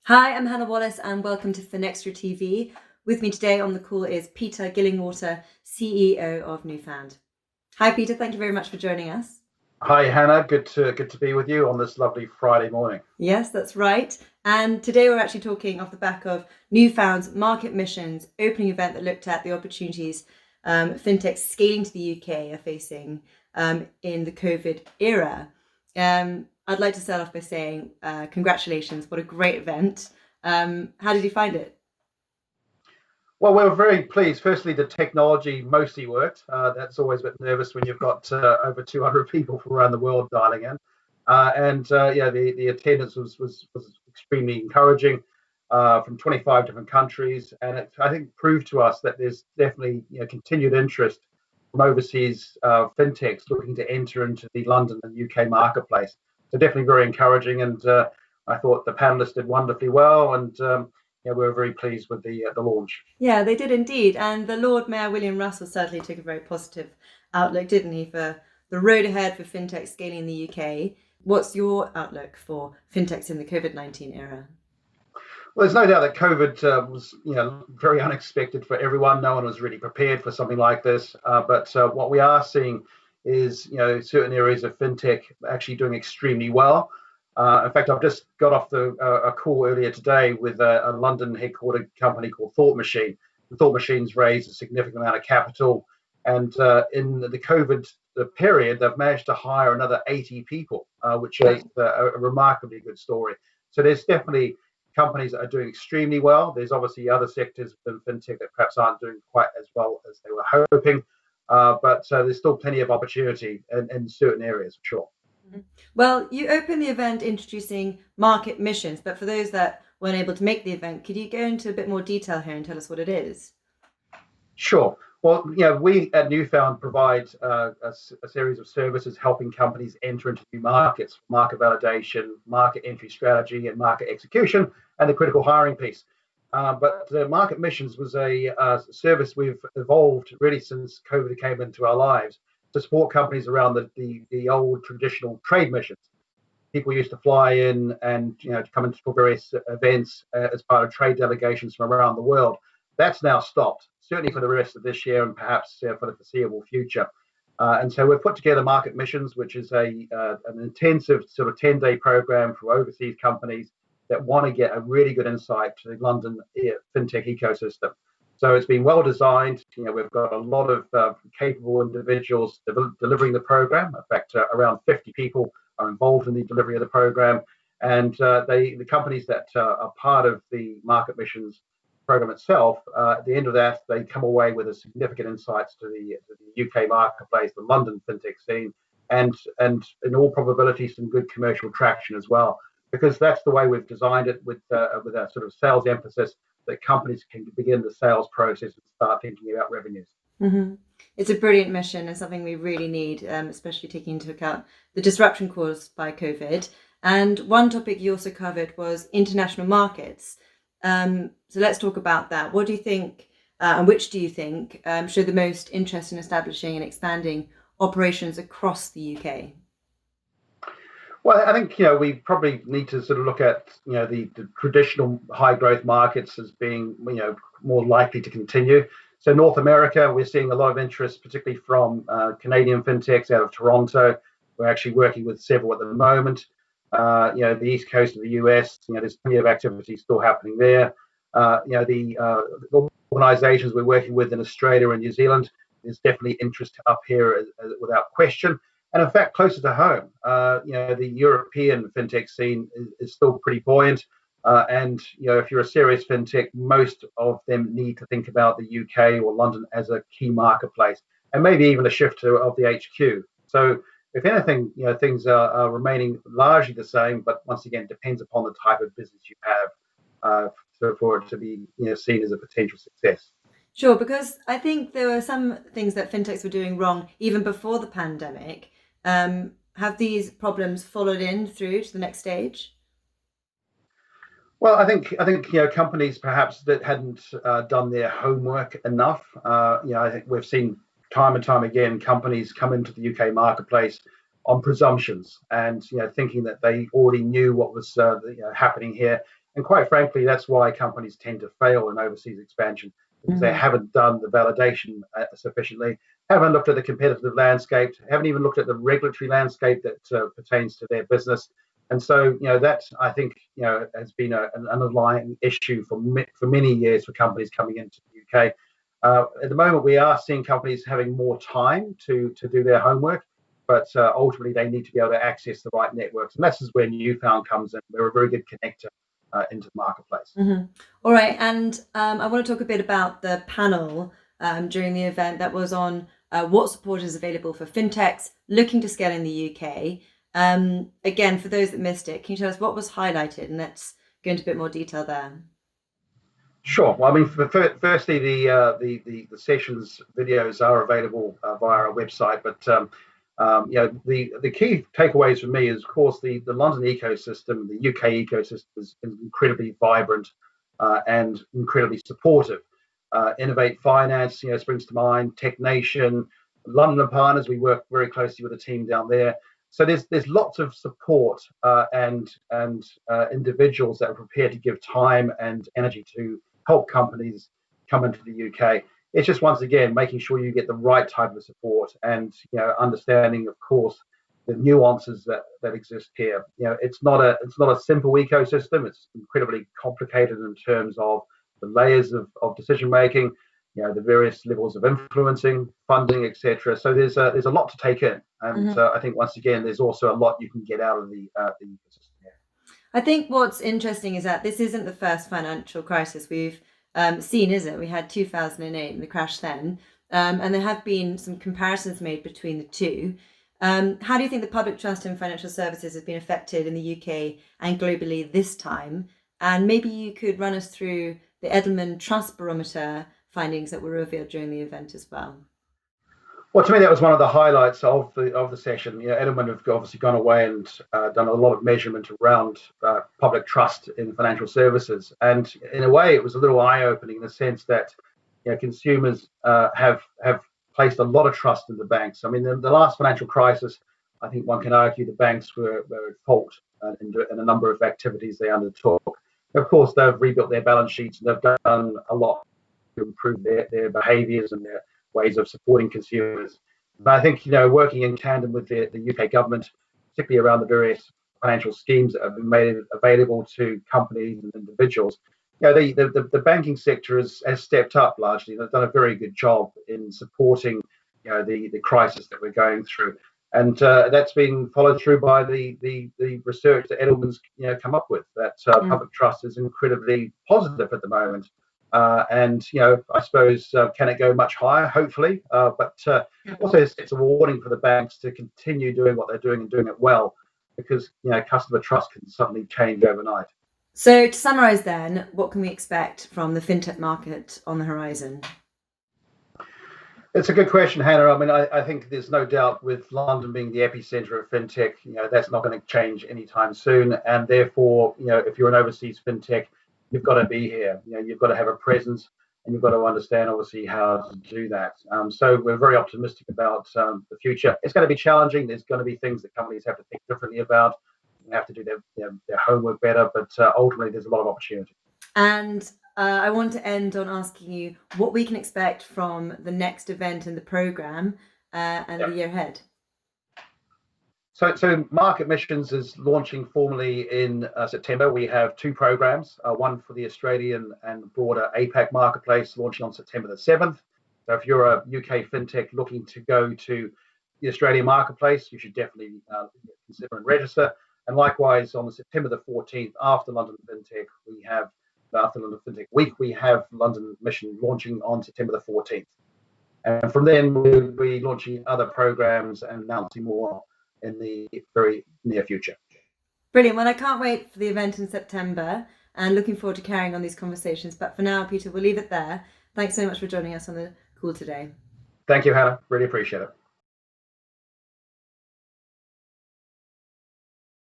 Hi, I'm Hannah Wallace and welcome to Finextra TV. With me today on the call is Peter Gillingwater, CEO of Newfound. Hi Peter, thank you very much for joining us. Hi Hannah, good to be with you on this lovely Friday morning. Yes, that's right. And today we're actually talking off the back of Newfound's Market Missions opening event that looked at the opportunities fintechs scaling to the UK are facing in the COVID era. I'd like to start off by saying congratulations, what a great event. How did you find it? Well, we were very pleased. Firstly, the technology mostly worked. That's always a bit nervous when you've got over 200 people from around the world dialing in. The attendance was extremely encouraging from 25 different countries, and I think proved to us that there's definitely continued interest from overseas fintechs looking to enter into the London and UK marketplace. So definitely very encouraging, and I thought the panelists did wonderfully well, and we were very pleased with the launch. Yeah, they did indeed. And the Lord Mayor, William Russell, certainly took a very positive outlook, didn't he, for the road ahead for fintech scaling in the UK. What's your outlook for fintechs in the COVID-19 era? Well, there's no doubt that COVID was, very unexpected for everyone. No one was really prepared for something like this. But what we are seeing is, certain areas of fintech actually doing extremely well. In fact, I've just got off a call earlier today with a London headquartered company called Thought Machine. Thought Machine's raised a significant amount of capital, and in the COVID period, they've managed to hire another 80 people, which is a remarkably good story. So there's definitely companies that are doing extremely well. There's obviously other sectors within fintech that perhaps aren't doing quite as well as they were hoping, but there's still plenty of opportunity in certain areas, for sure. Well, you opened the event introducing market missions, but for those that weren't able to make the event, could you go into a bit more detail here and tell us what it is? Sure. Well, we at Newfound provide a series of services helping companies enter into new markets, market validation, market entry strategy, and market execution, and the critical hiring piece. But the market missions was a service we've evolved really since COVID came into our lives to support companies around the old traditional trade missions. People used to fly in and to come into various events as part of trade delegations from around the world. That's now stopped, certainly for the rest of this year and perhaps for the foreseeable future. And so we've put together Market Missions, which is an intensive sort of 10-day program for overseas companies that want to get a really good insight to the London fintech ecosystem. So it's been well designed. We've got a lot of capable individuals delivering the program. In fact, around 50 people are involved in the delivery of the program. And the companies that are part of the Market Missions program itself, at the end of that, they come away with a significant insights to the UK marketplace, the London fintech scene, and in all probability, some good commercial traction as well. Because that's the way we've designed it with a sort of sales emphasis that companies can begin the sales process and start thinking about revenues. Mm-hmm. It's a brilliant mission and something we really need, especially taking into account the disruption caused by COVID. And one topic you also covered was international markets. So let's talk about that. What do you think, and which do you think show the most interest in establishing and expanding operations across the UK? Well, I think we probably need to sort of look at the traditional high growth markets as being more likely to continue. So North America, we're seeing a lot of interest, particularly from Canadian fintechs out of Toronto. We're actually working with several at the moment. The east coast of the US, there's plenty of activity still happening there. The organisations we're working with in Australia and New Zealand, there's definitely interest up here without question. And in fact, closer to home, the European fintech scene is still pretty buoyant. And if you're a serious fintech, most of them need to think about the UK or London as a key marketplace, and maybe even a shift of the HQ. So if anything, things are remaining largely the same, but once again, depends upon the type of business you have for it to be seen as a potential success. Sure, because I think there were some things that fintechs were doing wrong even before the pandemic. Have these problems followed in through to the next stage? Well, I think companies perhaps that hadn't done their homework enough. I think we've seen time and time again companies come into the UK marketplace on presumptions and thinking that they already knew what was happening here, And quite frankly, that's why companies tend to fail in overseas expansion, because they haven't done the validation sufficiently, haven't looked at the competitive landscape, haven't even looked at the regulatory landscape that pertains to their business. And so, that I think, has been an underlying issue for many years for companies coming into the UK. At the moment, we are seeing companies having more time to do their homework, but ultimately they need to be able to access the right networks. And this is where Newfound comes in. We're a very good connector into the marketplace. All right. And I want to talk a bit about the panel during the event that was on what support is available for fintechs looking to scale in the UK. Again, for those that missed it, can you tell us what was highlighted? And let's go into a bit more detail there. Sure. Well, I mean, firstly, the sessions videos are available via our website, but the key takeaways for me is, of course, the London ecosystem, the UK ecosystem is incredibly vibrant and incredibly supportive. Innovate Finance, springs to mind. Tech Nation, London Partners. We work very closely with the team down there. So there's lots of support and individuals that are prepared to give time and energy to help companies come into the UK. It's just, once again, making sure you get the right type of support and understanding, of course, the nuances that exist here. It's not a simple ecosystem. It's incredibly complicated in terms of the layers of decision making, the various levels of influencing, funding, etc. So there's a lot to take in, and I think, once again, there's also a lot you can get out of the ecosystem here. I think what's interesting is that this isn't the first financial crisis we've seen, is it? We had 2008 and the crash then, and there have been some comparisons made between the two. How do you think the public trust in financial services has been affected in the UK and globally this time? And maybe you could run us through the Edelman Trust Barometer findings that were revealed during the event as well. Well, to me, that was one of the highlights of the session. Edelman have obviously gone away and done a lot of measurement around public trust in financial services, and in a way, it was a little eye-opening in the sense that consumers have placed a lot of trust in the banks. I mean, the last financial crisis, I think one can argue the banks were at fault in a number of activities they undertook. Of course, they've rebuilt their balance sheets and they've done a lot to improve their behaviours and their ways of supporting consumers. But I think, working in tandem with the UK government, particularly around the various financial schemes that have been made available to companies and individuals, the banking sector has stepped up largely. They've done a very good job in supporting, the crisis that we're going through. And that's been followed through by the research that Edelman's come up with, that public trust is incredibly positive at the moment. And I suppose, can it go much higher? Hopefully, but also it's a warning for the banks to continue doing what they're doing and doing it well, because customer trust can suddenly change overnight. So to summarise then, what can we expect from the fintech market on the horizon? It's a good question, Hannah. I mean, I think there's no doubt, with London being the epicenter of fintech, that's not going to change anytime soon. And therefore, if you're an overseas fintech, you've got to be here. You've got to have a presence, and you've got to understand, obviously, how to do that. So we're very optimistic about the future. It's going to be challenging. There's going to be things that companies have to think differently about. They have to do their homework better, but ultimately, there's a lot of opportunity. And I want to end on asking you what we can expect from the next event in the programme and the year ahead. So Market Missions is launching formally in September. We have two programs, one for the Australian and broader APAC marketplace, launching on September the 7th. So if you're a UK fintech looking to go to the Australian marketplace, you should definitely consider and register. And likewise, on September the 14th, after London Fintech Week, we have London Mission launching on September the 14th. And from then, we'll be launching other programs and announcing more in the very near future. Brilliant. Well, I can't wait for the event in September and looking forward to carrying on these conversations. But for now, Peter, we'll leave it there. Thanks so much for joining us on the call today. Thank you, Hannah. Really appreciate it.